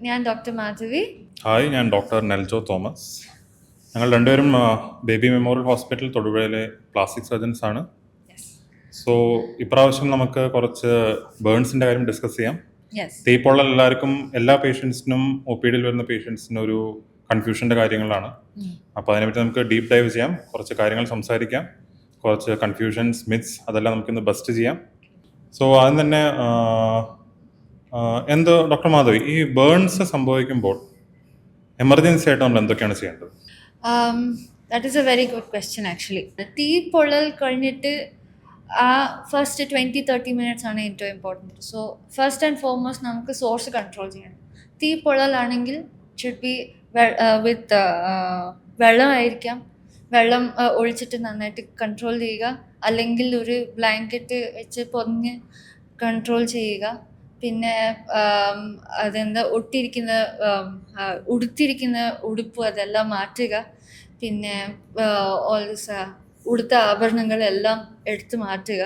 ഞാൻ doctor Madhavi. Hi, ഞാൻ doctor Neljo Thomas. ഞങ്ങൾ രണ്ടുപേരും ബേബി മെമ്മോറിയൽ ഹോസ്പിറ്റൽ തൊടുപുഴയിലെ പ്ലാസ്റ്റിക് സർജൻസ് ആണ്. യെസ് സോ ഇപ്രാവശ്യം നമുക്ക് കുറച്ച് ബേൺസിൻ്റെ കാര്യം ഡിസ്കസ് ചെയ്യാം. യെസ് തീപ്പൊള്ളൽ എല്ലാവർക്കും, എല്ലാ പേഷ്യൻസിനും, ഒ പി ഡിയിൽ വരുന്ന പേഷ്യൻസിനും ഒരു കൺഫ്യൂഷൻ്റെ കാര്യങ്ങളാണ്. അപ്പോൾ അതിനെപ്പറ്റി നമുക്ക് ഡീപ്പ് ഡൈവ് ചെയ്യാം, കുറച്ച് കാര്യങ്ങൾ സംസാരിക്കാം, കുറച്ച് കൺഫ്യൂഷൻസ്, മിത്സ് അതെല്ലാം നമുക്കിന്ന് ബസ്റ്റ് ചെയ്യാം. സോ ആദ്യം തന്നെ ഡോക്ടർ മാധവി, ഈ ബേൺസ് സംഭവിക്കുമ്പോൾ എമർജൻസി ആയിട്ട് നമ്മൾ എന്തൊക്കെയാണ് ചെയ്യേണ്ടത്? That is a very good question actually. തീ പൊള്ളൽ കഴിഞ്ഞിട്ട് ആ ഫസ്റ്റ് 20-30 മിനിറ്റ്സ് ആണ് ഏറ്റവും important. So first and foremost നമുക്ക് സോഴ്സ് കൺട്രോൾ ചെയ്യണം. തീ പൊള്ളലാണെങ്കിൽ ഷുഡ് ബി വിത്ത് വെള്ളമായിരിക്കാം. വെള്ളം ഒഴിച്ചിട്ട് നന്നായിട്ട് കൺട്രോൾ ചെയ്യുക, അല്ലെങ്കിൽ ഒരു ബ്ലാങ്കറ്റ് വെച്ച് പൊതിഞ്ഞ് കൺട്രോൾ ചെയ്യുക. പിന്നെ അതെന്താ ഉടുത്തിരിക്കുന്ന ഉടുപ്പ് അതെല്ലാം മാറ്റുക. പിന്നെ ഉടുത്ത ആഭരണങ്ങളെല്ലാം എടുത്ത് മാറ്റുക.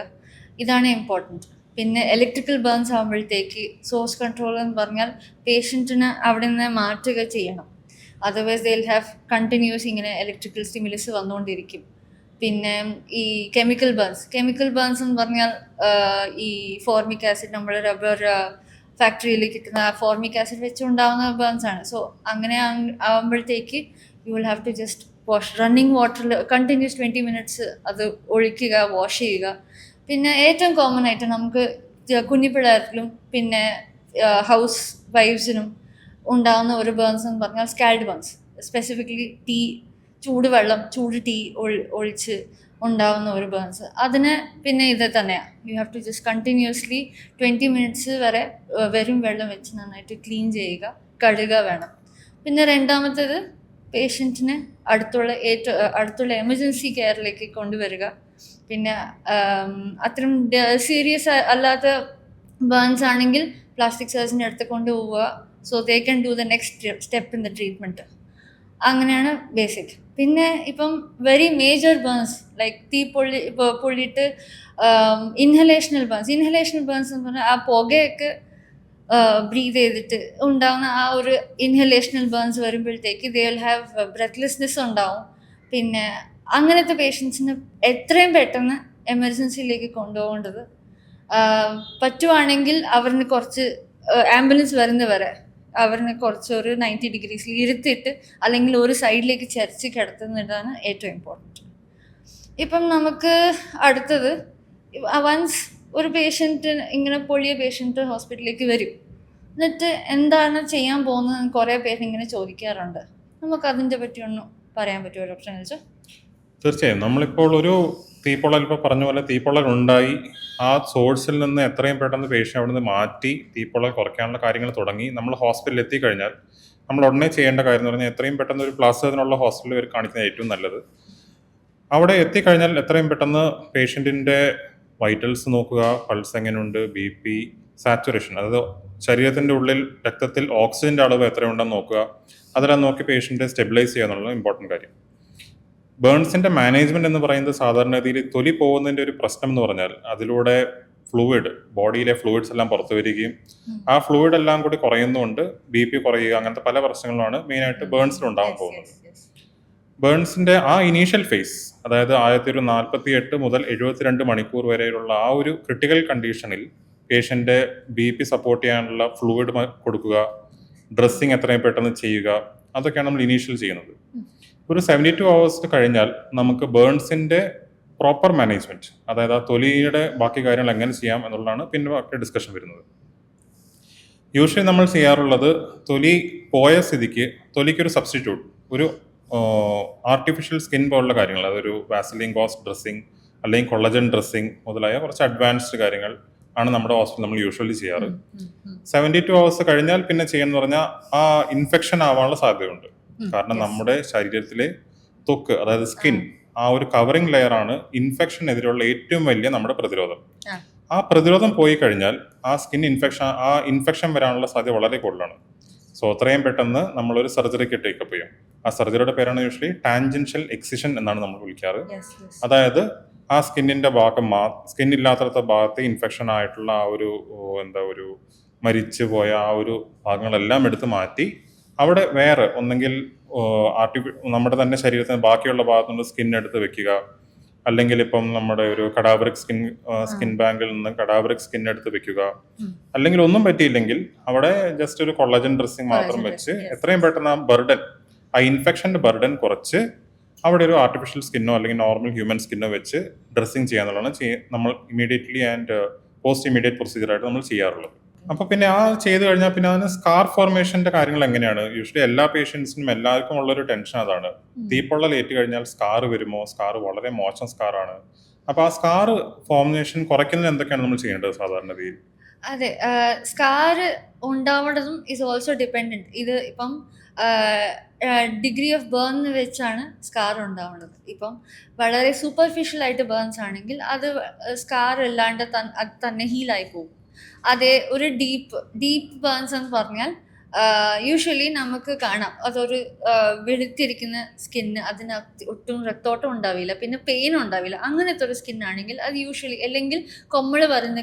ഇതാണ് ഇമ്പോർട്ടൻറ്റ്. പിന്നെ ഇലക്ട്രിക്കൽ ബേൺസ് ആകുമ്പോഴത്തേക്ക് സോഴ്സ് കൺട്രോൾ എന്ന് പറഞ്ഞാൽ പേഷ്യൻറ്റിന് അവിടെ നിന്ന് മാറ്റുക ചെയ്യണം. Otherwise they will have continuous ഇങ്ങനെ ഇലക്ട്രിക്കൽ സ്റ്റിമുലസ് വന്നുകൊണ്ടിരിക്കും. പിന്നെ ഈ കെമിക്കൽ ബേൺസ് എന്ന് പറഞ്ഞാൽ ഈ ഫോർമിക് ആസിഡ്, നമ്മുടെ റബ്ബർ ഫാക്ടറിയിൽ കിട്ടുന്ന ഫോർമിക് ആസിഡ് വെച്ചുണ്ടാകുന്ന ബേൺസ് ആണ്. സോ അങ്ങനെ ആകുമ്പോഴത്തേക്ക് you will have to just wash running വാട്ടറിൽ കണ്ടിന്യൂസ് 20 മിനിറ്റ്സ് അത് ഒഴിക്കുക, വാഷ് ചെയ്യുക. പിന്നെ ഏറ്റവും കോമൺ ആയിട്ട് നമുക്ക് കുഞ്ഞു പിള്ളേർക്കും പിന്നെ ഹൗസ് വൈഫ്സിനും ഉണ്ടാകുന്ന ഒരു ബേൺസ് എന്ന് പറഞ്ഞാൽ സ്കാൽഡ് ബേൺസ്. സ്പെസിഫിക്കലി ചൂട് ടീ ഒഴിച്ച് ഉണ്ടാകുന്ന ഒരു ബേൺസ്. അതിന് പിന്നെ ഇത് തന്നെയാണ്, you have to just continuously 20 minutes വരെ വെറും വെള്ളം വെച്ച് നന്നായിട്ട് ക്ലീൻ ചെയ്യുക, കഴുകുക വേണം. പിന്നെ രണ്ടാമത്തേത് പേഷ്യൻറ്റിനെ അടുത്തുള്ള എമർജൻസി കെയറിലേക്ക് കൊണ്ടുവരിക. പിന്നെ അത്രയും സീരിയസ് അല്ലാത്ത ബേൺസ് ആണെങ്കിൽ പ്ലാസ്റ്റിക് സർജൻ്റെ അടുത്ത് കൊണ്ടുപോവുക. So they can do the next step in the treatment. അങ്ങനെയാണ് ബേസിക്. പിന്നെ ഇപ്പം വെരി മേജർ ബേൺസ് ലൈക്ക് തീ പൊള്ളിയിട്ട് ഇൻഹലേഷണൽ ബേൺസ് എന്ന് പറഞ്ഞാൽ ആ പുകയൊക്കെ ബ്രീത്ത് ചെയ്തിട്ട് ഉണ്ടാകുന്ന ആ ഒരു ഇൻഹലേഷണൽ ബേൺസ് വരുമ്പോഴത്തേക്ക് ദേ വിൽ ഹാവ് ബ്രെത്ത്ലെസ്നെസ് ഉണ്ടാവും. പിന്നെ അങ്ങനത്തെ പേഷ്യൻസിന് എത്രയും പെട്ടെന്ന് എമർജൻസിയിലേക്ക് കൊണ്ടുപോകേണ്ടത്. പറ്റുവാണെങ്കിൽ അവരിന് കുറച്ച് ആംബുലൻസ് വരുന്നവരെ അവരിനെ കുറച്ച് ഒരു 90 ഡിഗ്രീസിൽ ഇരുത്തിയിട്ട് അല്ലെങ്കിൽ ഒരു സൈഡിലേക്ക് ചരിച്ച് കിടത്തുന്നതാണ് ഏറ്റവും ഇമ്പോർട്ടൻറ്റ്. ഇപ്പം നമുക്ക് അടുത്തത്, വൺസ് ഒരു പേഷ്യൻറ്റ് ഇങ്ങനെ പൊള്ളിയ പേഷ്യൻറ്റ് ഹോസ്പിറ്റലിലേക്ക് വരും, എന്നിട്ട് എന്താണ് ചെയ്യാൻ പോകുന്നതെന്ന് കുറേ പേര് ഇങ്ങനെ ചോദിക്കാറുണ്ട്. നമുക്കതിൻ്റെ പറ്റി ഒന്ന് പറയാൻ പറ്റുമോ ഡോക്ടർ നെൽജോ? തീർച്ചയായും. നമ്മളിപ്പോൾ ഒരു തീപ്പൊള്ളൽ, ഇപ്പോൾ പറഞ്ഞ പോലെ തീപ്പൊള്ളൽ ഉണ്ടായി, ആ സോഴ്സിൽ നിന്ന് എത്രയും പെട്ടെന്ന് പേഷ്യൻ്റ് അവിടെ നിന്ന് മാറ്റി തീപ്പൊള്ളൽ കുറയ്ക്കാനുള്ള കാര്യങ്ങൾ തുടങ്ങി. നമ്മൾ ഹോസ്പിറ്റലിൽ എത്തിക്കഴിഞ്ഞാൽ നമ്മൾ ഉടനെ ചെയ്യേണ്ട കാര്യം എന്ന് പറഞ്ഞാൽ എത്രയും പെട്ടെന്ന് ഒരു പ്ലാസ്റ്റിനുള്ള ഹോസ്പിറ്റലിൽ വരെ കാണിക്കുന്നത് ഏറ്റവും നല്ലത്. അവിടെ എത്തിക്കഴിഞ്ഞാൽ എത്രയും പെട്ടെന്ന് പേഷ്യൻറ്റിൻ്റെ വൈറ്റൽസ് നോക്കുക, പൾസ് എങ്ങനെയുണ്ട്, BP, സാച്ചുറേഷൻ, അതായത് ശരീരത്തിൻ്റെ ഉള്ളിൽ രക്തത്തിൽ ഓക്സിജൻ്റെ അളവ് എത്രയുണ്ടെന്ന് നോക്കുക. അതെല്ലാം നോക്കി പേഷ്യൻറ്റെ സ്റ്റെബിലൈസ് ചെയ്യുക എന്നുള്ളത് ഇമ്പോർട്ടൻറ്റ് കാര്യം. ബേൺസിൻ്റെ മാനേജ്മെൻറ്റ് എന്ന് പറയുന്നത് സാധാരണഗതിയിൽ തൊലി പോകുന്നതിൻ്റെ ഒരു പ്രശ്നം എന്ന് പറഞ്ഞാൽ അതിലൂടെ ബോഡിയിലെ ഫ്ലൂയിഡ്സ് എല്ലാം പുറത്തു വരികയും ആ ഫ്ലൂയിഡ് എല്ലാം കൂടി കുറയുന്നതുകൊണ്ട് BP കുറയുക, അങ്ങനത്തെ പല പ്രശ്നങ്ങളാണ് മെയിനായിട്ട് ബേൺസിൽ ഉണ്ടാകാൻ പോകുന്നത്. ബേൺസിൻ്റെ ആ ഇനീഷ്യൽ ഫേസ്, അതായത് ആദ്യത്തെ ഒരു 48 മുതൽ 72 മണിക്കൂർ വരെയുള്ള ആ ഒരു ക്രിട്ടിക്കൽ കണ്ടീഷനിൽ പേഷ്യൻ്റെ BP സപ്പോർട്ട് ചെയ്യാനുള്ള ഫ്ലൂയിഡ് കൊടുക്കുക, ഡ്രസ്സിങ് എത്രയും പെട്ടെന്ന് ചെയ്യുക, അതൊക്കെയാണ് നമ്മൾ ഇനീഷ്യൽ ചെയ്യുന്നത്. ഒരു 72 hours കഴിഞ്ഞാൽ നമുക്ക് ബേൺസിൻ്റെ പ്രോപ്പർ മാനേജ്മെൻറ്റ്, അതായത് ആ തൊലിയുടെ ബാക്കി കാര്യങ്ങൾ എങ്ങനെ ചെയ്യാം എന്നുള്ളതാണ് പിന്നെ ബാക്കി ഡിസ്കഷൻ വരുന്നത്. യൂഷ്വലി നമ്മൾ ചെയ്യാറുള്ളത്, തൊലി പോയ സ്ഥിതിക്ക് തൊലിക്കൊരു സബ്സ്റ്റിറ്റ്യൂട്ട്, ഒരു ആർട്ടിഫിഷ്യൽ സ്കിൻ പോലുള്ള കാര്യങ്ങൾ, അതൊരു വാസലിൻ ഗോസ് ഡ്രസ്സിങ് അല്ലെങ്കിൽ കൊളജൻ ഡ്രസ്സിങ് മുതലായ കുറച്ച് അഡ്വാൻസ്ഡ് കാര്യങ്ങൾ ആണ് നമ്മുടെ ഹോസ്പിറ്റലിൽ നമ്മൾ യൂഷ്വലി ചെയ്യാറ്. 72 hours കഴിഞ്ഞാൽ പിന്നെ ചെയ്യുന്നത് പറഞ്ഞാൽ ആ ഇൻഫെക്ഷൻ ആവാനുള്ള സാധ്യതയുണ്ട്. കാരണം നമ്മുടെ ശരീരത്തിലെ തൊക്ക്, അതായത് സ്കിൻ, ആ ഒരു കവറിംഗ് ലെയറാണ് ഇൻഫെക്ഷനെതിരെയുള്ള ഏറ്റവും വലിയ നമ്മുടെ പ്രതിരോധം. ആ പ്രതിരോധം പോയി കഴിഞ്ഞാൽ ആ ഇൻഫെക്ഷൻ വരാനുള്ള സാധ്യത വളരെ കൂടുതലാണ്. സോ അത്രയും പെട്ടെന്ന് നമ്മളൊരു സർജറിക്ക് ടേക്കപ്പ് ചെയ്യും. ആ സർജറിയുടെ പേരാണ് യൂഷ്വലി ടാൻജൻഷ്യൽ എക്സിഷൻ എന്നാണ് നമ്മൾ വിളിക്കാറ്. അതായത് ആ സ്കിന്നിന്റെ ഭാഗം, സ്കിന്നില്ലാത്ത ഭാഗത്ത് ഇൻഫെക്ഷൻ ആയിട്ടുള്ള ആ ഒരു മരിച്ചു പോയ ആ ഒരു ഭാഗങ്ങളെല്ലാം എടുത്ത് മാറ്റി അവിടെ വേറെ ഒന്നെങ്കിൽ നമ്മുടെ തന്നെ ശരീരത്തിന് ബാക്കിയുള്ള ഭാഗത്തുനിന്ന് സ്കിൻ എടുത്ത് വെക്കുക, അല്ലെങ്കിൽ ഇപ്പം നമ്മുടെ ഒരു കഡാവറിക് സ്കിൻ ബാങ്കിൽ നിന്ന് കഡാവറിക് സ്കിൻ എടുത്ത് വെക്കുക, അല്ലെങ്കിൽ ഒന്നും പറ്റിയില്ലെങ്കിൽ അവിടെ ജസ്റ്റ് ഒരു കൊളാജൻ ഡ്രസ്സിങ് മാത്രം വെച്ച് എത്രയും പെട്ടെന്ന് ആ ഇൻഫെക്ഷന്റെ ബർഡൻ കുറച്ച് അവിടെ ഒരു ആർട്ടിഫിഷ്യൽ സ്കിന്നോ അല്ലെങ്കിൽ നോർമൽ ഹ്യൂമൻ സ്കിന്നോ വെച്ച് ഡ്രസ്സിങ് ചെയ്യാന്നുള്ളതാണ് നമ്മൾ ഇമീഡിയറ്റ്ലി ആൻഡ് പോസ്റ്റ് ഇമീഡിയറ്റ് പ്രൊസീജിയറായിട്ട് നമ്മൾ ചെയ്യാറുള്ളത്. അപ്പൊ പിന്നെ ആ ചെയ്ത് കഴിഞ്ഞാൽ പിന്നെ അതിന് സ്കാർ ഫോർമേഷന്റെ കാര്യങ്ങൾ എങ്ങനെയാണ്? യൂഷ്വലി എല്ലാ പേഷ്യൻസിനും എല്ലാവർക്കും ഉള്ളൊരു ടെൻഷൻ അതാണ്, തീപ്പൊള്ളൽ ഏറ്റു കഴിഞ്ഞാൽ സ്കാർ വരുമോ, സ്കാർ വളരെ മോശം സ്കാറാണ്. അപ്പൊ ആ സ്കാർ ഫോർമേഷൻ കുറയ്ക്കുന്നതിന് എന്തൊക്കെയാണ് നമ്മൾ ചെയ്യേണ്ടത് സാധാരണഗതിയിൽ? അതെ, സ്കാർ ഉണ്ടാവേണ്ടതും ഈസ് ഓൾസോ ഡിപ്പെൻഡൻറ്റ്. ഇത് ഇപ്പം ഡിഗ്രി ഓഫ് ബേൺ വെച്ചാണ് സ്കാർ ഉണ്ടാവേണ്ടത്. ഇപ്പം വളരെ സൂപ്പർഫിഷ്യൽ ആയിട്ട് ബേൺസ് ആണെങ്കിൽ അത് സ്കാർ അല്ലാണ്ട് അത് തന്നെ ഹീലായി പോകും. അതേ ഒരു ഡീപ്പ് ബേൺസ് എന്ന് പറഞ്ഞാൽ യൂഷ്വലി നമുക്ക് കാണാം അതൊരു വെളുത്തിരിക്കുന്ന സ്കിന്ന്, അതിനകത്ത് ഒട്ടും രക്തോട്ടം ഉണ്ടാവില്ല, പിന്നെ പെയിൻ ഉണ്ടാവില്ല. അങ്ങനത്തെ ഒരു സ്കിൻ ആണെങ്കിൽ അത് യൂഷ്വലി, അല്ലെങ്കിൽ കൊമ്മൾ വരുന്ന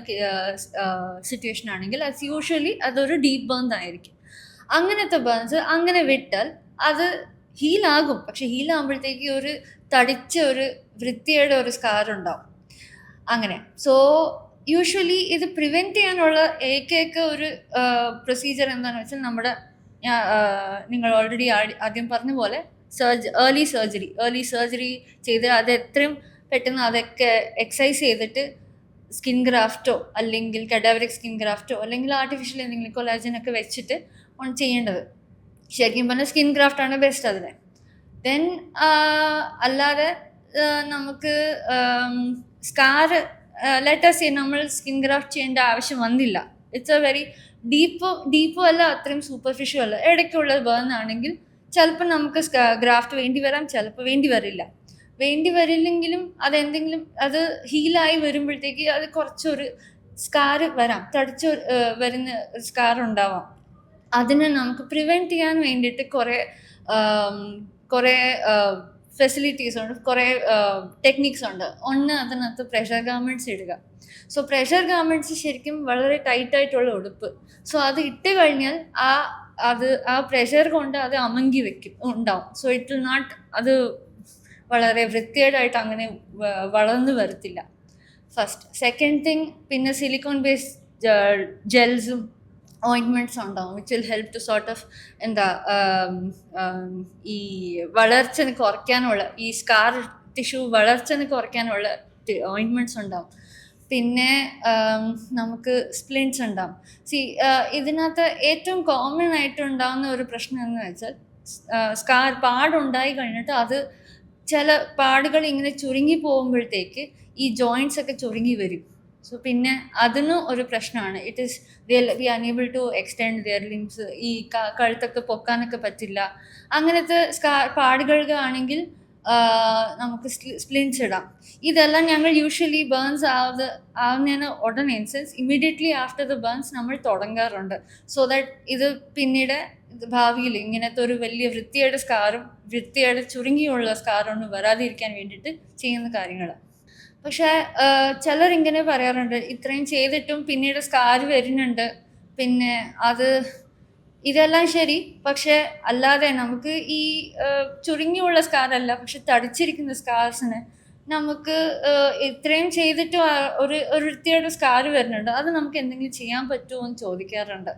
സിറ്റുവേഷൻ ആണെങ്കിൽ അത് യൂഷ്വലി അതൊരു ഡീപ്പ് ബേൺ ആയിരിക്കും. അങ്ങനത്തെ ബേൺസ് അങ്ങനെ വിട്ടാൽ അത് ഹീലാകും, പക്ഷെ ഹീലാകുമ്പോഴത്തേക്ക് ഒരു തടിച്ച ഒരു വൃത്തിയുടെ ഒരു സ്കാർ ഉണ്ടാവും. അങ്ങനെ സോ യൂഷ്വലി ഇത് പ്രിവെൻറ്റ് ചെയ്യാനുള്ള ഏക ഒരു പ്രൊസീജിയർ എന്താണെന്ന് വെച്ചാൽ നമ്മുടെ നിങ്ങൾ ഓൾറെഡി ആദ്യം പറഞ്ഞ പോലെ ഏർലി സർജറി ചെയ്ത് അത് എത്രയും പെട്ടെന്ന് അതൊക്കെ എക്സസൈസ് ചെയ്തിട്ട് സ്കിൻ ഗ്രാഫ്റ്റോ അല്ലെങ്കിൽ കഡാവറിക് സ്കിൻ ഗ്രാഫ്റ്റോ അല്ലെങ്കിൽ ആർട്ടിഫിഷ്യൽ എന്തെങ്കിലും കൊളാജനൊക്കെ വെച്ചിട്ട് ആണ് ചെയ്യേണ്ടത്. ശരിക്കും പറഞ്ഞാൽ സ്കിൻ ഗ്രാഫ്റ്റാണ് ബെസ്റ്റ് അതിന്. ദെൻ അല്ലാതെ നമുക്ക് സ്കാർ ലെറ്റസ് നമ്മൾ സ്കിൻ ഗ്രാഫ്റ്റ് ചെയ്യേണ്ട ആവശ്യം വന്നില്ല. ഇറ്റ്സ് എ വെരി ഡീപ്പും അല്ല അത്രയും സൂപ്പർഫിഷ്യൽ അല്ല, ഇടയ്ക്കുള്ള ബേൺ ആണെങ്കിൽ ചിലപ്പോൾ നമുക്ക് ഗ്രാഫ്റ്റ് വേണ്ടി വരാം, ചിലപ്പോൾ വേണ്ടി വരില്ലെങ്കിലും അതെന്തെങ്കിലും അത് ഹീലായി വരുമ്പോഴത്തേക്ക് അത് കുറച്ചൊരു സ്കാർ വരാം, തടിച്ച് വരുന്ന സ്കാർ ഉണ്ടാവാം. അതിനെ നമുക്ക് പ്രിവെൻറ്റ് ചെയ്യാൻ വേണ്ടിയിട്ട് കുറേ ഫെസിലിറ്റീസ് ഉണ്ട്, കുറേ ടെക്നിക്സ് ഉണ്ട്. ഒന്ന് അതിനകത്ത് പ്രഷർ ഗാർമെൻറ്റ്സ് ഇടുക. സോ പ്രഷർ ഗാർമെൻറ്റ്സ് ശരിക്കും വളരെ ടൈറ്റായിട്ടുള്ള ഉടുപ്പ്. സോ അത് ഇട്ട് കഴിഞ്ഞാൽ ആ പ്രഷർ കൊണ്ട് അത് അമങ്കി ഉണ്ടാവും. സോ ഇറ്റ് വിൽ നോട്ട്, അത് വളരെ വൃത്തികേടായിട്ട് അങ്ങനെ വളർന്നു വരത്തില്ല. ഫസ്റ്റ്. സെക്കൻഡ് തിങ്, പിന്നെ സിലിക്കോൺ ബേസ്ഡ് ജെൽസും ഓയിൻമെൻറ്റ്സ് ഉണ്ടാവും which will help to sort of ഈ വളർച്ചന് കുറയ്ക്കാനുള്ള, ഈ സ്കാർ ടിഷ്യൂ വളർച്ചന് കുറയ്ക്കാനുള്ള ഓയിൻമെൻറ്റ്സ് ഉണ്ടാവും. പിന്നെ നമുക്ക് സ്പ്ലിൻസ് ഉണ്ടാവും. ഇതിനകത്ത് ഏറ്റവും കോമൺ ആയിട്ട് ഉണ്ടാകുന്ന ഒരു പ്രശ്നം എന്ന് വെച്ചാൽ സ്കാർ പാടുണ്ടായി കഴിഞ്ഞിട്ട് അത് ചില പാടുകൾ ഇങ്ങനെ ചുരുങ്ങി പോകുമ്പോഴത്തേക്ക് ഈ ജോയിൻറ്റ്സ് ഒക്കെ ചുരുങ്ങി വരും. സോ പിന്നെ അതിനും ഒരു പ്രശ്നമാണ്. It is we unable to extend their limbs. ഈ കഴുത്തൊക്കെ പൊക്കാനൊക്കെ പറ്റില്ല. അങ്ങനത്തെ പാടുകൾക്ക് ആണെങ്കിൽ നമുക്ക് സ്പ്ലിൻസ് ഇടാം. ഇതെല്ലാം ഞങ്ങൾ യൂഷ്വലി ബേൺസ് ആവുന്നതിന് ഉടനെ ഇമ്മീഡിയറ്റ്ലി ആഫ്റ്റർ ദ ബേൺസ് നമ്മൾ തുടങ്ങാറുണ്ട്. സോ ദാറ്റ് ഇത് പിന്നീട് ഭാവിയിൽ ഇങ്ങനത്തെ ഒരു വലിയ വൃത്തിയുടെ ചുരുങ്ങിയുള്ള സ്കാറൊന്നും വരാതിരിക്കാൻ വേണ്ടിയിട്ട് ചെയ്യുന്ന കാര്യങ്ങളാണ്. പക്ഷേ ചിലരിങ്ങനെ പറയാറുണ്ട്, ഇത്രയും ചെയ്തിട്ടും പിന്നീട് സ്കാർ വരുന്നുണ്ട്. പിന്നെ ഇതെല്ലാം ശരി, പക്ഷെ അല്ലാതെ നമുക്ക് ഈ ചുരുങ്ങിയുള്ള സ്കാറല്ല, പക്ഷെ തടിച്ചിരിക്കുന്ന സ്കാർസിന് നമുക്ക് ഇത്രയും ചെയ്തിട്ടും ഒരു വൃത്തിയുടെ സ്കാർ വരുന്നുണ്ട്. അത് നമുക്ക് എന്തെങ്കിലും ചെയ്യാൻ പറ്റുമോ എന്ന് ചോദിക്കാറുണ്ട്.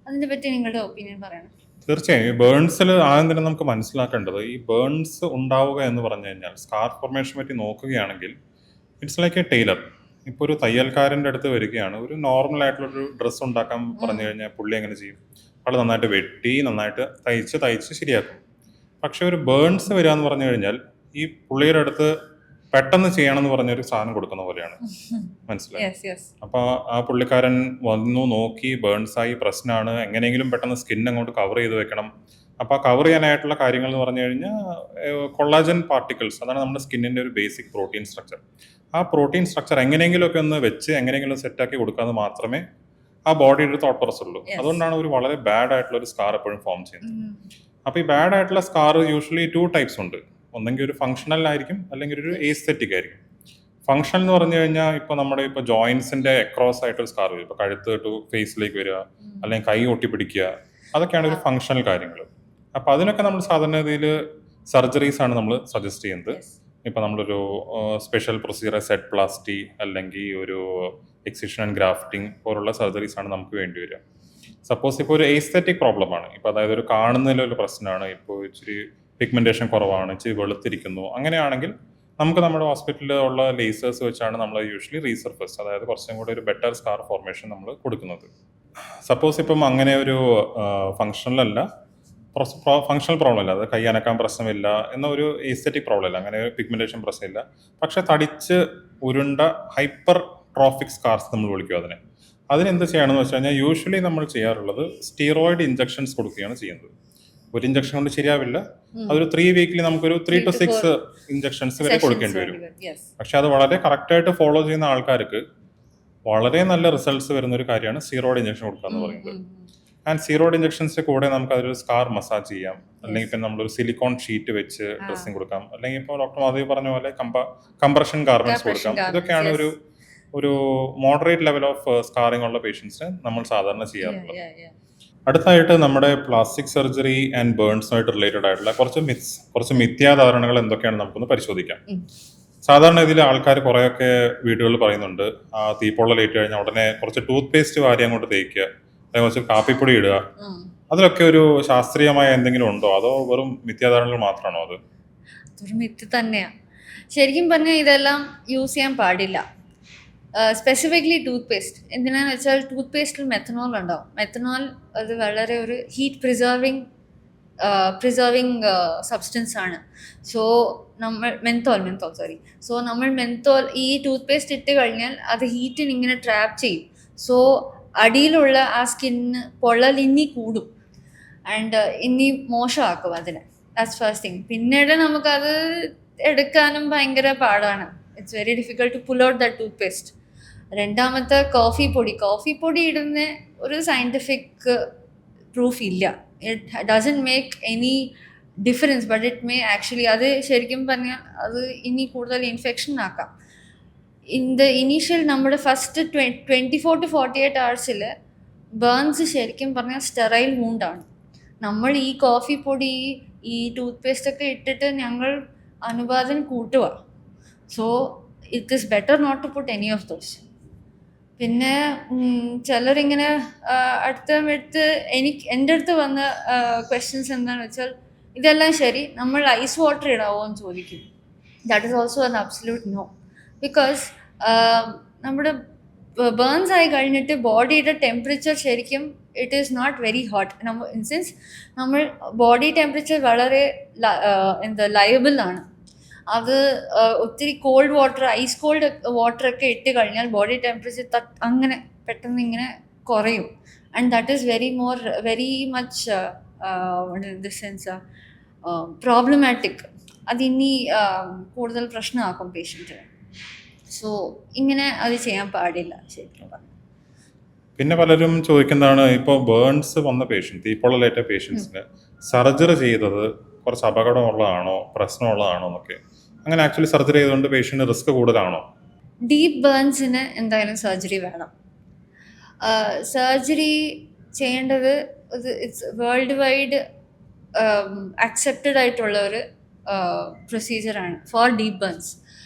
അതിനെ പറ്റി നിങ്ങളുടെ ഒപ്പീനിയൻ പറയണം. തീർച്ചയായും ഈ ബേൺസിൽ ആദ്യം തന്നെ നമുക്ക് മനസ്സിലാക്കേണ്ടത്, ഈ ബേൺസ് ഉണ്ടാവുക എന്ന് പറഞ്ഞു കഴിഞ്ഞാൽ സ്കാർ ഫോർമേഷൻ പറ്റി നോക്കുകയാണെങ്കിൽ ഇറ്റ്സ് ലൈക്ക് എ ടൈലർ. ഇപ്പോൾ ഒരു തയ്യൽക്കാരൻ്റെ അടുത്ത് വരികയാണ്, ഒരു നോർമൽ ആയിട്ടുള്ളൊരു ഡ്രസ്സ് ഉണ്ടാക്കാൻ പറഞ്ഞു കഴിഞ്ഞാൽ പുള്ളി എങ്ങനെ ചെയ്യും? ആൾ നന്നായിട്ട് വെട്ടി നന്നായിട്ട് തയ്ച്ച് ശരിയാക്കും. പക്ഷെ ഒരു ബേൺസ് വരിക എന്ന് പറഞ്ഞു കഴിഞ്ഞാൽ ഈ പുള്ളിയുടെ അടുത്ത് പെട്ടെന്ന് ചെയ്യണമെന്ന് പറഞ്ഞൊരു സാധനം കൊടുക്കുന്ന പോലെയാണ്. മനസ്സിലായി? അപ്പൊ ആ പുള്ളിക്കാരൻ വന്നു നോക്കി, ബേൺസായി, പ്രശ്നമാണ്, എങ്ങനെയെങ്കിലും പെട്ടെന്ന് സ്കിൻ അങ്ങോട്ട് കവർ ചെയ്ത് വെക്കണം. അപ്പോൾ കവർ ചെയ്യാനായിട്ടുള്ള കാര്യങ്ങൾ എന്ന് പറഞ്ഞു കഴിഞ്ഞാൽ കൊളാജൻ പാർട്ടിക്കിൾസ്, അതാണ് നമ്മുടെ സ്കിന്നിൻ്റെ ഒരു ബേസിക് പ്രോട്ടീൻ സ്ട്രക്ചർ. ആ പ്രോട്ടീൻ സ്ട്രക്ചർ എങ്ങനെയെങ്കിലുമൊക്കെ ഒന്ന് വെച്ച് എങ്ങനെയെങ്കിലും സെറ്റാക്കി കൊടുക്കാമെന്ന് മാത്രമേ ആ ബോഡിയുടെ ഒരു തോട്ട് പ്രോസസ് ഉള്ളൂ. അതുകൊണ്ടാണ് ഒരു വളരെ ബാഡ് ആയിട്ടുള്ള ഒരു സ്കാർ എപ്പോഴും ഫോം ചെയ്യുന്നത്. അപ്പോൾ ഈ ബാഡ് ആയിട്ടുള്ള സ്കാർ യൂഷ്വലി 2 ടൈപ്സ് ഉണ്ട്. ഒന്നെങ്കിൽ ഒരു ഫങ്ഷണൽ ആയിരിക്കും, അല്ലെങ്കിൽ ഒരു എസ്തെറ്റിക് ആയിരിക്കും. ഫങ്ഷൻ എന്ന് പറഞ്ഞു കഴിഞ്ഞാൽ ഇപ്പോൾ നമ്മുടെ ഇപ്പോൾ ജോയിൻസിന്റെ അക്രോസ് ആയിട്ടൊരു സ്കാർ വരും. ഇപ്പോൾ കഴുത്ത് ടു ഫേസിലേക്ക് വരിക, അല്ലെങ്കിൽ കൈ ഒട്ടിപ്പിടിക്കുക, അതൊക്കെയാണ് ഒരു ഫങ്ഷണൽ കാര്യങ്ങൾ. അപ്പോൾ അതിനൊക്കെ നമ്മൾ സാധാരണഗതിയിൽ സർജറീസ് ആണ് നമ്മൾ സജസ്റ്റ് ചെയ്യുന്നത്. ഇപ്പോൾ നമ്മളൊരു സ്പെഷ്യൽ പ്രൊസീജിയർ സെറ്റ് പ്ലാസ്റ്റി അല്ലെങ്കിൽ ഒരു എക്സിഷൻ ആൻഡ് ഗ്രാഫ്റ്റിംഗ് പോലുള്ള സർജറീസ് ആണ് നമുക്ക് വേണ്ടി വരിക. സപ്പോസ് ഇപ്പോൾ ഒരു എസ്തെറ്റിക് പ്രോബ്ലമാണ്, ഇപ്പോൾ അതായത് ഒരു കാണുന്നതിലൊരു പ്രശ്നമാണ്, ഇപ്പോൾ ഇച്ചിരി പിഗ്മെന്റേഷൻ കുറവാണ്, ഇച്ചിരി വെളുത്തിരിക്കുന്നു, അങ്ങനെയാണെങ്കിൽ നമുക്ക് നമ്മുടെ ഹോസ്പിറ്റലിൽ ഉള്ള ലേസേഴ്സ് വെച്ചാണ് നമ്മൾ യൂഷ്വലി റീസർഫസ്, അതായത് കുറച്ചും കൂടി ഒരു ബെറ്റർ സ്കാർ ഫോർമേഷൻ നമ്മൾ കൊടുക്കുന്നത്. സപ്പോസ് ഇപ്പം അങ്ങനെ ഒരു ഫങ്ഷണൽ അല്ല, ഫങ്ഷണൽ പ്രോബ്ലം അല്ല, അത് കൈ അനക്കാൻ പ്രശ്നമില്ല എന്ന ഒരു എസ്തെറ്റിക് പ്രോബ്ലം അല്ല, അങ്ങനെ ഒരു പിഗ്മെന്റേഷൻ പ്രശ്നമില്ല, പക്ഷെ തടിച്ച് ഉരുണ്ട ഹൈപ്പർ ട്രോഫിക് സ്കാർസ് നമ്മൾ വിളിക്കും അതിനെ. അതിനെന്ത് ചെയ്യണമെന്ന് വെച്ച് കഴിഞ്ഞാൽ യൂഷ്വലി നമ്മൾ ചെയ്യാറുള്ളത് സ്റ്റീറോയിഡ് ഇഞ്ചക്ഷൻസ് കൊടുക്കുകയാണ് ചെയ്യുന്നത്. ഒരു ഇഞ്ചക്ഷൻ കൊണ്ട് ശരിയാവില്ല, അതൊരു 3 വീക്കിൽ നമുക്കൊരു 3 to 6 ഇഞ്ചക്ഷൻസ് വരെ കൊടുക്കേണ്ടി വരും. പക്ഷെ അത് വളരെ കറക്റ്റായിട്ട് ഫോളോ ചെയ്യുന്ന ആൾക്കാർക്ക് വളരെ നല്ല റിസൾട്ട്സ് വരുന്ന ഒരു കാര്യമാണ് സ്റ്റീറോയിഡ് ഇഞ്ചക്ഷൻ കൊടുക്കുക എന്ന് പറയുന്നത്. ആൻഡ് സ്റ്റീറോയിഡ് ഇഞ്ചക്ഷൻസിന്റെ കൂടെ നമുക്ക് അതൊരു സ്കാർ മസാജ് ചെയ്യാം, അല്ലെങ്കിൽ പിന്നെ നമ്മളൊരു സിലിക്കോൺ ഷീറ്റ് വെച്ച് ഡ്രസ്സിങ് കൊടുക്കാം, അല്ലെങ്കിൽ ഇപ്പോൾ ഡോക്ടർ മാധവി പറഞ്ഞ പോലെ കംപ്രഷൻ ഗാർമെന്റ്സ് കൊടുക്കാം. ഇതൊക്കെയാണ് ഒരു മോഡറേറ്റ് ലെവൽ ഓഫ് സ്കാറിംഗ് ഉള്ള പേഷ്യൻസിന് നമ്മൾ സാധാരണ ചെയ്യാറുള്ളത്. അടുത്തായിട്ട് നമ്മുടെ പ്ലാസ്റ്റിക് സർജറി ആൻഡ് ബേൺസുമായിട്ട് റിലേറ്റഡ് ആയിട്ടുള്ള കുറച്ച് മിഥ്യാധാരണകൾ എന്തൊക്കെയാണ് നമുക്കൊന്ന് പരിശോധിക്കാം. സാധാരണ ഇതിൽ ആൾക്കാർ കുറേയൊക്കെ വീടുകളിൽ പറയുന്നുണ്ട്, തീപ്പൊള്ളലേറ്റ് കഴിഞ്ഞാൽ ഉടനെ കുറച്ച് ടൂത്ത് പേസ്റ്റ് വാരി അങ്ങോട്ട് തേക്കുക, അല്ലെങ്കിൽ കുറച്ച് കാപ്പിപ്പൊടി ഇടുക. അതിലൊക്കെ ഒരു ശാസ്ത്രീയമായ എന്തെങ്കിലും ഉണ്ടോ, അതോ വെറും മിഥ്യാധാരണകൾ മാത്രമാണോ? അതൊരു മിത്ത് തന്നെയാണ്. ശരിക്കും പറഞ്ഞാൽ ഇതെല്ലാം യൂസ് ചെയ്യാൻ പാടില്ല. Specifically tooth paste. എന്തിനാന്ന് വെച്ചാൽ ടൂത്ത് പേസ്റ്റിൽ മെത്തനോൾ ഉണ്ടാവും. മെത്തനോൾ അത് വളരെ ഒരു ഹീറ്റ് പ്രിസർവിങ് സബ്സ്റ്റൻസ് ആണ്. സോ നമ്മൾ മെൻതോൾ ഈ ടൂത്ത് പേസ്റ്റ് ഇട്ട് കഴിഞ്ഞാൽ അത് ഹീറ്റിന് ഇങ്ങനെ ട്രാപ്പ് ചെയ്യും. സോ അടിയിലുള്ള ആ സ്കിന്നിന് പൊള്ളൽ ഇനി കൂടും ആൻഡ് ഇനി മോശമാക്കും അതിനെ. That's first thing. പിന്നീട് നമുക്കത് എടുക്കാനും ഭയങ്കര പാടാണ്. It's very difficult to pull out that toothpaste. രണ്ടാമത്തെ കോഫി പൊടി ഇടുന്ന ഒരു സയൻറ്റിഫിക് പ്രൂഫ് ഇല്ല. It doesn't make any difference, but it may actually, അത് ശരിക്കും പറഞ്ഞാൽ അത് ഇനി കൂടുതൽ ഇൻഫെക്ഷൻ ആക്കാം. ഇനീഷ്യൽ നമ്മുടെ ഫസ്റ്റ് 24 to 48 hours ബേൺസ് ശരിക്കും പറഞ്ഞാൽ സ്റ്റെറൈൽ വൂണ്ടാണ്. നമ്മൾ ഈ കോഫി പൊടി ഈ ടൂത്ത് പേസ്റ്റ് ഒക്കെ ഇട്ടിട്ട് ഞങ്ങൾ അനുപാതം കൂട്ടുക. So it is better not to put any of those. പിന്നെ ചിലരിങ്ങനെ എൻ്റെ അടുത്ത് വന്ന ക്വസ്റ്റ്യൻസ് എന്താണെന്ന് വെച്ചാൽ, ഇതെല്ലാം ശരി, നമ്മൾ ഐസ് വാട്ടർ ഇടാവോ എന്ന് ചോദിക്കും. That is also an absolute no. Because നമ്മുടെ ബേൺസ് ആയി കഴിഞ്ഞിട്ട് ബോഡിയുടെ ടെമ്പറേച്ചർ ശരിക്കും it is not very hot. Sense നമ്മൾ ബോഡി ടെമ്പറേച്ചർ വളരെ ലയബിൾ ആണ്. അത് ഒത്തിരി കോൾഡ് വാട്ടർ, ഐസ് കോൾഡ് വാട്ടറൊക്കെ ഇട്ട് കഴിഞ്ഞാൽ ബോഡി ടെമ്പറേച്ചർ അങ്ങനെ പെട്ടെന്ന് ഇങ്ങനെ കുറയും. And that is very much the sense problematic. അതിനി കൂടുതൽ പ്രശ്നമാക്കും പേഷ്യൻറ്റിന്. സോ ഇങ്ങനെ അത് ചെയ്യാൻ പാടില്ല ശരിക്കും പറഞ്ഞു. പിന്നെ പലരും ചോദിക്കുന്നതാണ്, ഇപ്പോൾ ബേൺസ് വന്ന പേഷ്യൻസ്, തീപ്പൊള്ളലേറ്റ പേഷ്യൻസിന് സർജറി ചെയ്തത് കുറച്ച് അപകടമുള്ളതാണോ പ്രശ്നമുള്ളതാണോ എന്നൊക്കെ. അങ്ങനെ ആക്ച്വലി സർജറി ചെയ്തുകൊണ്ട് പേഷ്യന്റ് റിസ്ക് കൂടുതലാണോ? ഡീപ്പ് ബേൺസിന് എന്തായാലും സർജറി വേണം. സർജറി ചെയ്യേണ്ടത് ഇറ്റ്സ് വേൾഡ് വൈഡ് അക്സെപ്റ്റഡ് ആയിട്ടുള്ള ഒരു പ്രൊസീജിയറാണ് ഫോർ ഡീപ്പ് ബേൺസ്.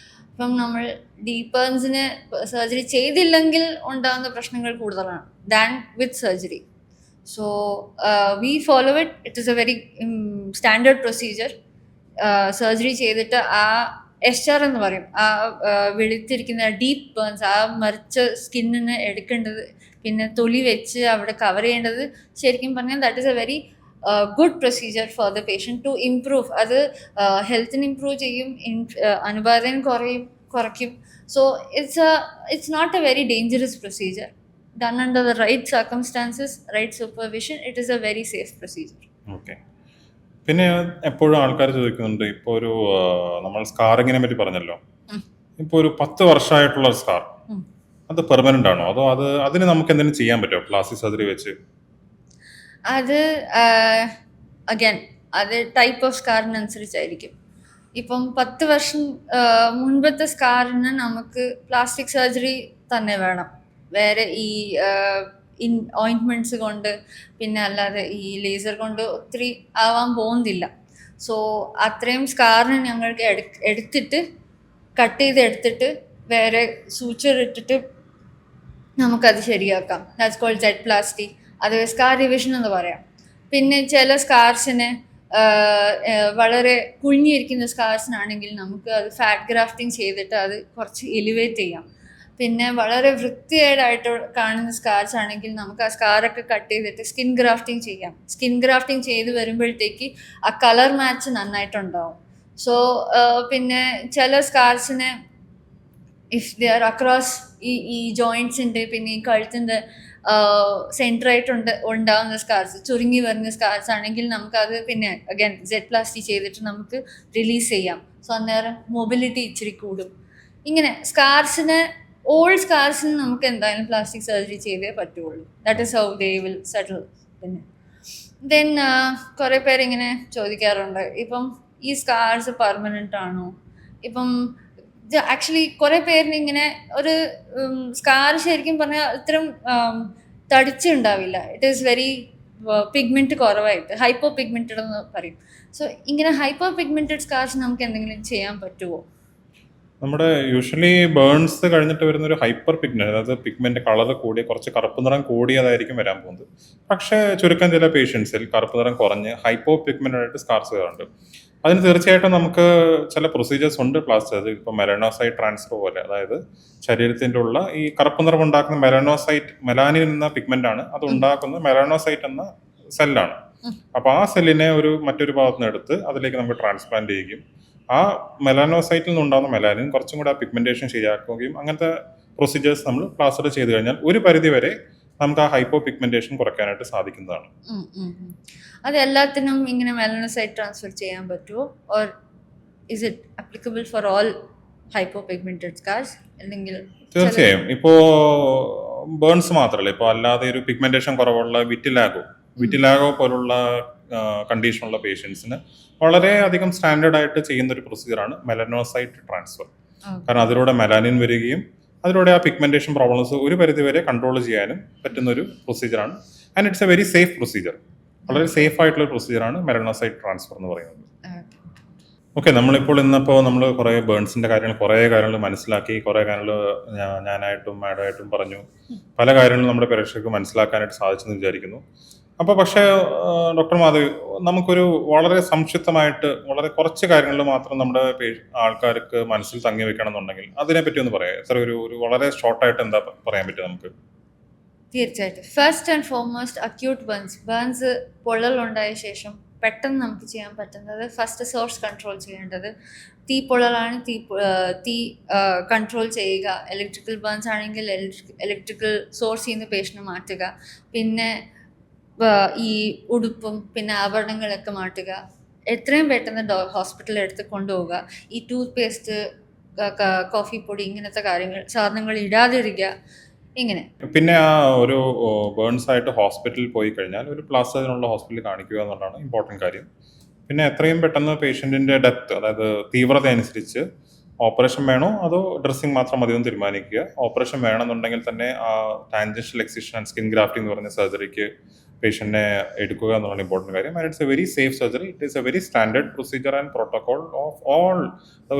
ഇപ്പം നമ്മൾ ഡീപ്പ് ബേൺസിന് സർജറി ചെയ്തില്ലെങ്കിൽ ഉണ്ടാകുന്ന പ്രശ്നങ്ങൾ കൂടുതലാണ് than with surgery. So we follow it. It is a very standard procedure. Surgery ചെയ്തിട്ട് ആ എസ്ചർ എന്ന് പറയും, ആ വെളുത്തിരിക്കുന്ന ഡീപ്പ് ബേൺസ്, ആ മറിച്ച സ്കിന്നിന് എടുക്കേണ്ടത്, പിന്നെ തൊലി വെച്ച് അവിടെ കവർ ചെയ്യേണ്ടത്, ശരിക്കും പറഞ്ഞാൽ that is a very good procedure for the patient to improve. അത് ഹെൽത്തിന് ഇംപ്രൂവ് ചെയ്യും, അനുപാതം കുറയ്ക്കും. So it's not a very dangerous procedure. Done under the right circumstances, right supervision, it is a very safe procedure. Okay. പിന്നെ എപ്പോഴും ആൾക്കാർ ചോദിക്കുന്നുണ്ട്, ഇപ്പോൾ ഒരു നമ്മൾ സ്കാറിങ്ങിനെ പറ്റി പറഞ്ഞല്ലോ, ഇപ്പോൾ ഒരു 10 വർഷമായിട്ടുള്ള സ്കാർ അത് പെർമനന്റ് ആണോ, അതോ അതിന് നമുക്ക് എന്തെങ്കിലും ചെയ്യാൻ പറ്റുമോ പ്ലാസ്റ്റിക് സർജറി വെച്ച്? അത് അഗൈൻ അത് ടൈപ്പ് ഓഫ് സ്കാറിനനുസരിച്ചായിരിക്കും. ഇപ്പം 10 വർഷം മുൻപത്തെ സ്കാറിന് നമുക്ക് പ്ലാസ്റ്റിക് സർജറി തന്നെ വേണം. വേറെ ഈ ഓയിൻമെൻറ്റ്സ് കൊണ്ട് പിന്നെ അല്ലാതെ ഈ ലേസർ കൊണ്ട് ഒത്തിരി ആവാൻ പോകുന്നില്ല. സോ അത്രയും സ്കാറിന് ഞങ്ങൾക്ക് എടുത്തിട്ട് കട്ട് ചെയ്ത് എടുത്തിട്ട് വേറെ സൂച്ചർ ഇട്ടിട്ട് നമുക്കത് ശരിയാക്കാം. That's cold jet plasty. അത് സ്കാർ റിവിഷൻ എന്ന് പറയാം. പിന്നെ ചില സ്കാർസിന് വളരെ കുഴിഞ്ഞിരിക്കുന്ന സ്കാർസിനാണെങ്കിൽ നമുക്ക് അത് ഫാറ്റ് ഗ്രാഫ്റ്റിംഗ് ചെയ്തിട്ട് അത് കുറച്ച് എലിവേറ്റ് ചെയ്യാം. പിന്നെ വളരെ വൃത്തികേടായിട്ട് കാണുന്ന സ്കാർസ് ആണെങ്കിൽ നമുക്ക് ആ സ്കാറൊക്കെ കട്ട് ചെയ്തിട്ട് സ്കിൻ ഗ്രാഫ്റ്റിംഗ് ചെയ്യാം. സ്കിൻ ഗ്രാഫ്റ്റിംഗ് ചെയ്ത് വരുമ്പോഴത്തേക്ക് ആ കളർ മാച്ച് നന്നായിട്ടുണ്ടാവും. സോ പിന്നെ ചില സ്കാർസിന് ഇഫ് ദേ ആർ അക്രോസ് ഈ ജോയിൻറ്റ്സിൻ്റെ പിന്നെ ഈ കഴുത്തിൻ്റെ സെൻറ്ററായിട്ട് ഉണ്ടാകുന്ന സ്കാർസ്, ചുരുങ്ങി വരുന്ന സ്കാർസ് ആണെങ്കിൽ നമുക്കത് പിന്നെ അഗൈൻ ജെറ്റ് പ്ലാസ്റ്റി ചെയ്തിട്ട് നമുക്ക് റിലീസ് ചെയ്യാം. സോ അന്നേരം മൊബിലിറ്റി ഇച്ചിരി കൂടും. ഇങ്ങനെ ഓൾഡ് സ്കാർസിന് നമുക്ക് എന്തായാലും പ്ലാസ്റ്റിക് സർജറി ചെയ്തേ പറ്റുള്ളൂ. That is how they will settle. പിന്നെ ദെൻ കുറേ പേരിങ്ങനെ ചോദിക്കാറുണ്ട്, ഇപ്പം ഈ സ്കാർസ് പെർമനൻ്റ് ആണോ? ഇപ്പം ആക്ച്വലി കുറേ പേരിന് ഇങ്ങനെ ഒരു സ്കാർ ശരിക്കും പറഞ്ഞാൽ ഇത്രയും തടിച്ചുണ്ടാവില്ല. ഇറ്റ് ഈസ് വെരി പിഗ്മെൻറ്റ് കുറവായിട്ട് ഹൈപ്പോ പിഗ്മെൻറ്റഡ് എന്ന് പറയും. സോ ഇങ്ങനെ ഹൈപ്പോ പിഗ്മെൻറ്റഡ് സ്കാർസ് നമുക്ക് എന്തെങ്കിലും ചെയ്യാൻ പറ്റുമോ? നമ്മുടെ യൂഷ്വലി ബേൺസ് കഴിഞ്ഞിട്ട് വരുന്ന ഒരു ഹൈപ്പർ പിഗ്മെന്റ്, അതായത് പിഗ്മെന്റ് കളർ കൂടി കുറച്ച് കറുപ്പ് നിറം കൂടിയതായിരിക്കും വരാൻ പോകുന്നത്. പക്ഷേ ചുരുക്കം ചില പേഷ്യൻസിൽ കറുപ്പ് നിറം കുറഞ്ഞ് ഹൈപ്പോ പിഗ്മെന്റഡ് ആയിട്ട് സ്കാർസ് വരാറുണ്ട്. അതിന് തീർച്ചയായിട്ടും നമുക്ക് ചില പ്രൊസീജിയേഴ്സ് ഉണ്ട് പ്ലാസ്റ്റിക് സർജറി. ഇപ്പോൾ മെലനോസൈറ്റ് ട്രാൻസ്ഫർ പോലെ, അതായത് ശരീരത്തിൻ്റെ ഉള്ള ഈ കറുപ്പ് നിറം ഉണ്ടാക്കുന്ന മെലാനിൻ എന്ന പിഗ്മെന്റ് ആണ്. അത് ഉണ്ടാക്കുന്നത് മെലനോസൈറ്റ് എന്ന സെല്ലാണ്. അപ്പോൾ ആ സെല്ലിനെ മറ്റൊരു ഭാഗത്ത് നിന്ന് എടുത്ത് അതിലേക്ക് നമുക്ക് ട്രാൻസ്പ്ലാന്റ് ചെയ്യുകയും ആ മെലാനോസൈറ്റിൽ നിന്നുണ്ടാകുന്ന മെലാനിൻ കുറച്ചും കൂടെ ആ പിഗ്മെന്റേഷൻ ശരിയാക്കുകയും അങ്ങനത്തെ പ്രൊസീജിയേഴ്സ് നമ്മൾ പ്ലാസ്റ്റർ ചെയ്ത് കഴിഞ്ഞാൽ ഒരു പരിധി വരെ നമുക്ക് ആ ഹൈപ്പോ പിഗ്മെന്റേഷൻ കുറയ്ക്കാനായിട്ട് സാധിക്കുന്നതാണ്. അത് എല്ലാത്തിനും ഇങ്ങനെ മെലനോസൈറ്റ് ട്രാൻസ്ഫർ ചെയ്യാൻ പറ്റുമോ? Or is it applicable for all hypo pigmented scars? അല്ലെങ്കിൽ തീർച്ചയായും ഇപ്പോൾ ബേൺസ് മാത്രമല്ല, ഇപ്പോൾ അല്ലാതെ ഒരു പിഗ്മെന്റേഷൻ കുറവുള്ള വിറ്റിലാഗോ പോലുള്ള കണ്ടീഷനുള്ള പേഷ്യൻസിന് വളരെയധികം സ്റ്റാൻഡേർഡ് ആയിട്ട് ചെയ്യുന്ന ഒരു പ്രൊസീജിയറാണ് മെലനോസൈറ്റ് ട്രാൻസ്ഫർ. കാരണം അതിലൂടെ മെലാനിൻ വരികയും അതിലൂടെ ആ പിഗ്മെന്റേഷൻ പ്രോബ്ലംസ് ഒരു പരിധി വരെ കൺട്രോൾ ചെയ്യാനും പറ്റുന്ന ഒരു പ്രൊസീജിയറാണ്. And it's a very safe procedure. വളരെ സേഫ് ആയിട്ടുള്ള പ്രൊസീജിയറാണ് മെലനോസൈറ്റ് ട്രാൻസ്ഫർ എന്ന് പറയുന്നത്. ഓക്കെ, ഇന്നിപ്പോൾ നമ്മൾ കുറേ ബേൺസിന്റെ കുറേ കാര്യങ്ങൾ മനസ്സിലാക്കി, കുറേ കാര്യങ്ങൾ ഞാനായിട്ടും മാഡമായിട്ടും പറഞ്ഞു. പല കാര്യങ്ങളും നമ്മുടെ പ്രേക്ഷകർക്ക് മനസ്സിലാക്കാനായിട്ട് സാധിച്ചെന്ന് വിചാരിക്കുന്നു. അപ്പോൾ പക്ഷേ ഡോക്ടർ മാധവി, നമുക്കൊരു വളരെ സംക്ഷിപ്തമായിട്ട് വളരെ കുറച്ച് കാര്യങ്ങൾ മാത്രം നമ്മുടെ ആൾക്കാർക്ക് മനസ്സിൽ തങ്ങി വെക്കണം എന്നുണ്ടെങ്കിൽ അതിനെപ്പറ്റി ഒന്ന് പറയാം. എത്ര ഒരു വളരെ ഷോർട്ടായിട്ട് എന്താ പറയാൻ പറ്റുക നമുക്ക്? തീർച്ചയായിട്ടും. First and foremost acute burns പൊള്ളലുണ്ടായ ശേഷം പെട്ടെന്ന് നമുക്ക് ചെയ്യാൻ പറ്റുന്നത് ഫസ്റ്റ് സോഴ്സ് കൺട്രോൾ ചെയ്യേണ്ടത് പൊള്ളലാണ്. തീ കൺട്രോൾ ചെയ്യുക. ഇലക്ട്രിക്കൽ ബേൺസ് ആണെങ്കിൽ ഇലക്ട്രിക്കൽ സോഴ്സിൽ നിന്ന് പേഷ്യൻറ്റ് മാറ്റുക. പിന്നെ ഈ ഉടുപ്പും പിന്നെ ആഭരണങ്ങളൊക്കെ മാറ്റുക. എത്രയും പെട്ടെന്ന് ഹോസ്പിറ്റലിൽ എടുത്ത് കൊണ്ടുപോവുക. ഈ ടൂത്ത് പേസ്റ്റ്, കോഫി പൊടി ഇങ്ങനത്തെ സാധനങ്ങൾ ഇടാതിരിക്കുക. ഇങ്ങനെ പിന്നെ ആ ഒരു ബേൺസ് ആയിട്ട് ഹോസ്പിറ്റലിൽ പോയി കഴിഞ്ഞാൽ ഒരു പ്ലാസ്റ്ററിനുള്ള ഹോസ്പിറ്റലിൽ കാണിക്കുക എന്നുള്ളതാണ് ഇമ്പോർട്ടൻറ്റ് കാര്യം. പിന്നെ എത്രയും പെട്ടെന്ന് പേഷ്യൻറ്റിൻ്റെ ഡെപ്ത്, അതായത് തീവ്രത അനുസരിച്ച് ഓപ്പറേഷൻ വേണോ അതോ ഡ്രസ്സിങ് മാത്രം മതിയെന്ന് തീരുമാനിക്കുക. ഓപ്പറേഷൻ വേണമെന്നുണ്ടെങ്കിൽ തന്നെ ആ tangential excision and skin grafting എന്ന് പറഞ്ഞ സർജറിക്ക് പേഷ്യൻറ്റിനെ എടുക്കുക എന്നുള്ളതാണ് ഇമ്പോർട്ടൻറ്റ് കാര്യം. And it's a very safe surgery. It is a very standard procedure and protocol of all.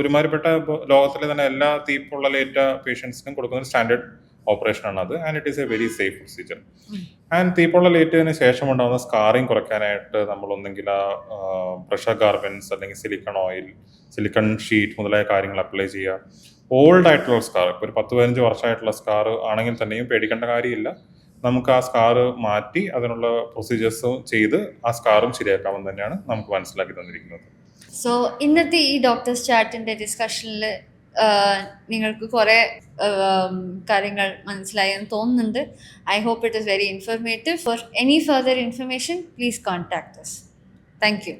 ഒരുമാതിരിപ്പെട്ട ലോകത്തിലെ തന്നെ എല്ലാ തീപ്പൊള്ളലേറ്റ പേഷ്യൻസിനും കൊടുക്കുന്ന ഒരു സ്റ്റാൻഡേർഡ് ഓപ്പറേഷനാണ് അത്. And it is a very safe procedure. And തീപ്പൊള്ളലേറ്റതിന് ശേഷം ഉണ്ടാകുന്ന സ്കാറിങ് കുറയ്ക്കാനായിട്ട് നമ്മളൊന്നെങ്കിൽ പ്രഷർ ഗാർമെൻറ്റ്സ് അല്ലെങ്കിൽ സിലിക്കൺ ഷീറ്റ് മുതലായ കാര്യങ്ങൾ അപ്ലൈ ചെയ്യുക. ഓൾഡ് ആയിട്ടുള്ള സ്കാർ, ഇപ്പോൾ ഒരു 10-15 വർഷമായിട്ടുള്ള സ്കാർ ആണെങ്കിൽ തന്നെയും പേടിക്കേണ്ട കാര്യമില്ല. നമുക്ക് ആ സ്കാറ് മാറ്റി അതിനുള്ള പ്രൊസീജിയേഴ്സും ചെയ്ത് ആ സ്കാറും ശരിയാക്കാമെന്ന് തന്നെയാണ് നമുക്ക് മനസ്സിലാക്കി തന്നിരിക്കുന്നത്. സോ ഇന്നത്തെ ഈ ഡോക്ടേഴ്സ് ചാറ്റിൻ്റെ ഡിസ്കഷനിൽ നിങ്ങൾക്ക് കുറേ കാര്യങ്ങൾ മനസ്സിലായി എന്ന് തോന്നുന്നുണ്ട്. I hope it is very informative. For any further information please contact us. Thank U.